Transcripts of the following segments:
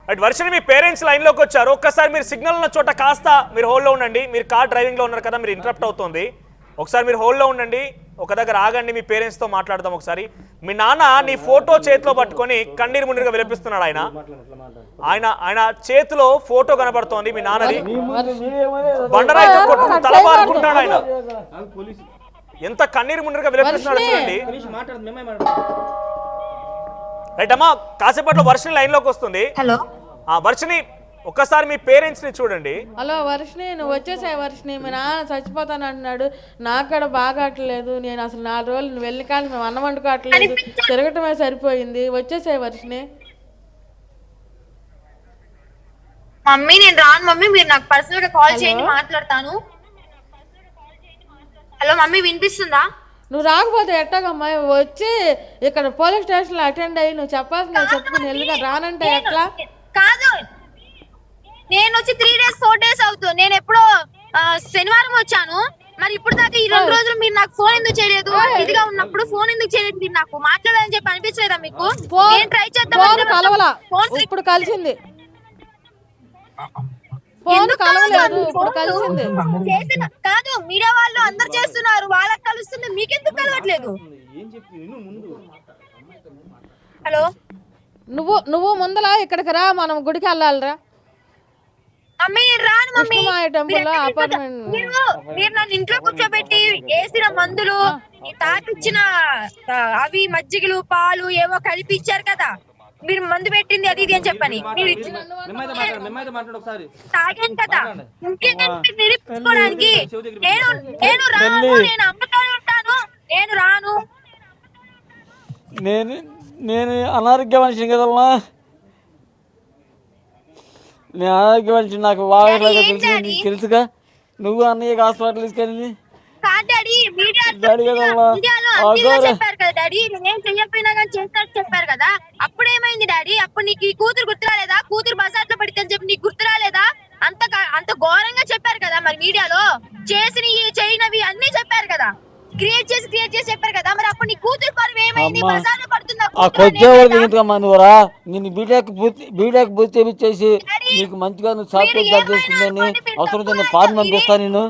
అటు వర్షని మీ పేరెంట్స్ లైన్లోకి వచ్చారు. ఒక్కసారి మీరు సిగ్నల్ ఉన్న చోట కాస్త మీరు హోల్డ్లో ఉండండి. మీరు కార్ డ్రైవింగ్లో ఉన్నారు కదా, మీరు ఇంటరప్ట్ అవుతుంది. ఒకసారి మీరు హోల్డ్లో ఉండండి, ఒక దగ్గర ఆగండి, మీ పేరెంట్స్తో మాట్లాడదాం ఒకసారి. మీ నాన్న నీ ఫోటో చేతిలో పట్టుకొని కన్నీరు మున్నీరుగా విలపిస్తున్నాడు. ఆయన చేతిలో ఫోటో కనబడుతోంది మీ నాన్నది. బండరాయితో కొట్టుకుని తల బారుకుంటున్నాడు ఆయన. ఎంత కన్నీరు మున్నీరుగా విలపిస్తున్నాడు చూడండి. రైట్ అమ్మా, కాసేపట్లో వర్షిని లైన్లోకి వస్తుంది. హలో వర్షిని, ఒక్కసారి మీ పేరెంట్స్ ని చూడండి. హలో వర్షిని, నువ్వు వచ్చేసాయి వర్షిని. మీ నాన్న చచ్చిపోతాను అంటున్నాడు, నాకు కూడా బాగాట్లేదు. నేను అసలు 4 రోజులు నువ్వు వెళ్ళి కానీ మేము అన్నం వండుకోవట్లేదు, తిరగటమే సరిపోయింది. వచ్చేసాయి వర్షిని. మమ్మీ నేను రాను మమ్మీ, మీరు నాకు పర్సనల్ గా కాల్ చేయండి, మాట్లాడతాను. హలో మమ్మీ వినిపిస్తుందా? నువ్వు రాకపోతే ఎట్టాగమ్మా, వచ్చి ఇక్కడ పోలీస్ స్టేషన్ లో అటెండ్ అయ్యి నువ్వు చెప్పాల్సిన చెప్పుకుని వెళ్ళిగా రానంటే ఎట్లా? కాదు, నేను వచ్చి 3 days 4 days అవుతుంది. నేను ఎప్పుడో శనివారం వచ్చాను. మరి ఇప్పుడు దాకా ఈ 2 రోజులు మీరు నాకు ఫోన్ ఎందుకు చేయలేదు? ఇదిగా ఉన్నప్పుడు ఫోన్ ఎందుకు చేయలేదు? మీరు నాకు మాట్లాడాలని చెప్పి అనిపించలేదా మీకు? నేను ట్రై చేద్దాం, ఇప్పుడు కలిసింది. ఫోన్ కలవలేదు, ఇప్పుడు కలిసింది. కాదు, మీడియా వాళ్ళు అందరు చేస్తున్నారు, వాళ్ళకి కలుస్తుంది, మీకెందుకు కలవట్లేదు? హలో, నువ్వు ముందలా ఇక్కడికి రా, మనం గుడికి వెళ్ళాలిరా. మమ్మీ రాను మమ్మీ, మీరు నన్ను ఇంట్లో కూర్చోబెట్టి వేసిన మందులు, తాగిచ్చిన అవి మజ్జిగలు పాలు ఏవో కలిపి ఇచ్చారు కదా, మీరు మందు పెట్టింది అది ఇది అని చెప్పని మీరు తాగాను కదా. ఇంకేంటంటే నిరూపించుకోవడానికి నేను రాను, నేను అమ్మతో ఉంటాను, నేను రాను. నేను అనారోగ్య మనిషిని కదమ్మా, నేను అనారోగ్య మనిషి, నాకు బాగా తెలుసుగా. నువ్వు అన్నయ్యకి హాస్పిటల్ తీసుకెళ్ళింది చెప్పారు కదా డాడీ, నేనేం చెయ్యకపోయినా కానీ చేస్తాను చెప్పారు కదా. అప్పుడు ఏమైంది డాడీ? అప్పుడు నీకు ఈ కూతురు గుర్తు రాలేదా? కూతురు బజార్లో పడితే అని చెప్పి నీకు గుర్తు రాలేదా? అంత ఘోరంగా చెప్పారు కదా మరి మీడియాలో. చేయనవి అన్ని చెప్పారు కదా, క్రియేట్ చేసి చెప్పారు కదా. మరి అప్పుడు నీ కూతురు పరువు ఏమైంది? బజార్లో పడుతుందా? నేను బీటెక్ పూర్తి చేపించేసి నీకు మంచిగా నువ్వు సాఫ్ట్వేర్ జాబ్ చేసుకుందని అవసరం ఫార్మ్ పంపిస్తాను నేను.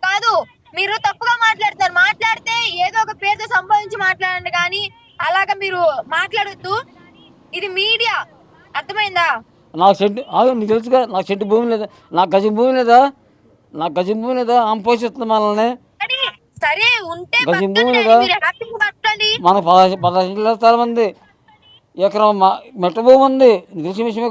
కాదు, మీరు తప్పుగా మాట్లాడుతున్నారు. మాట్లాడితే ఏదో ఒక పేరుతో సంబోధించి మాట్లాడండి, కానీ అలాగా మీరు మాట్లాడొద్దు. ఇది మీడియా, అర్థమైందా? నాకు సెంటు నీకు తెలుసుగా, నాకు సెంటు భూమి లేదా, నాకు గజం భూమి లేదా, ఆమె పోషిస్తుంది మనల్ని. సరే ఉంటే గజం భూమి లేదా, మనకు 10 స్థలం ఉంది, ఎకరం మెట్ట భూమి ఉంది. తెలిసిన విషయమే.